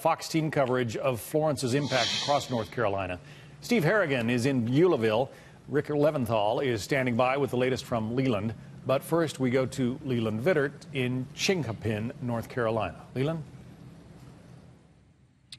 Fox team coverage of Florence's impact across North Carolina. Steve Harrigan is in Beulahville. Rick Leventhal is standing by with the latest from Leland. But first, we go to Leland Vittert in Chinquapin, North Carolina. Leland?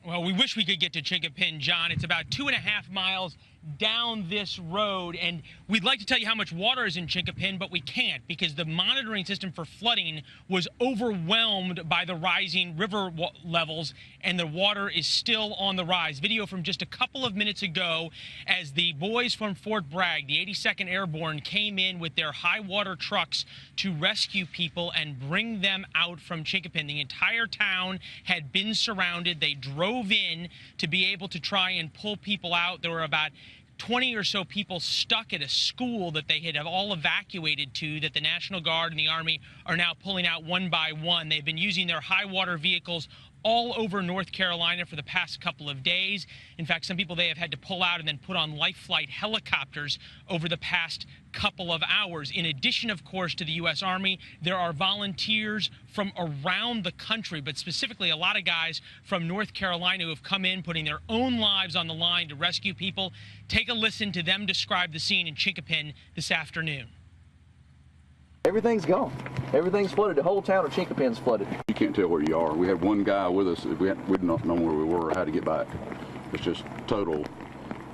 Well, we wish we could get to Chinquapin, John. It's about 2.5 miles down this road, and we'd like to tell you how much water is in Chinquapin, but we can't because the monitoring system for flooding was overwhelmed by the rising river levels, and the water is still on the rise. Video from just a couple of minutes ago as the boys from Fort Bragg, the 82nd Airborne, came in with their high water trucks to rescue people and bring them out from Chinquapin. The entire town had been surrounded. They drove in to be able to try and pull people out. There were about 20 or so people stuck at a school that they had all evacuated to, that the National Guard and the Army are now pulling out one by one. They've been using their high water vehicles all over North Carolina for the past couple of days. In fact, some people they have had to pull out and then put on life flight helicopters over the past couple of hours. In addition, of course, to the U.S. Army, there are volunteers from around the country, but specifically a lot of guys from North Carolina who have come in, putting their own lives on the line to rescue people. Take a listen to them describe the scene in Chinquapin this afternoon. Everything's gone. Everything's flooded. The whole town of Chinquapin's flooded. You can't tell where you are. We had one guy with us. We did not know where we were or how to get back. It's just total.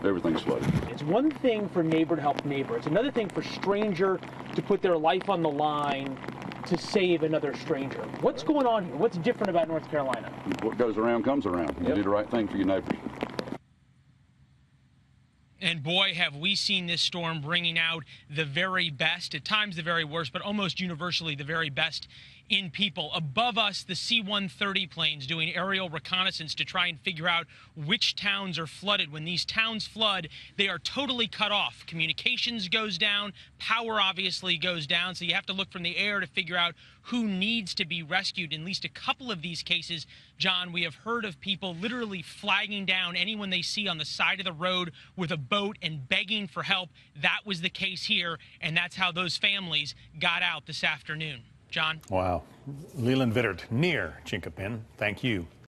Everything's flooded. It's one thing for neighbor to help neighbor. It's another thing for stranger to put their life on the line to save another stranger. What's going on here? What's different about North Carolina? What goes around comes around. You do the right thing for your neighbors. And boy, have we seen this storm bringing out the very best, at times the very worst, but almost universally the very best in people. Above us, the C-130 planes doing aerial reconnaissance to try and figure out which towns are flooded. When these towns flood, they are totally cut off. Communications goes down, power obviously goes down, so you have to look from the air to figure out who needs to be rescued. In at least a couple of these cases, John, we have heard of people literally flagging down anyone they see on the side of the road with a boat and begging for help. That was the case here, and that's how those families got out this afternoon. John? Wow. Leland Vittert near Chinquapin. Thank you.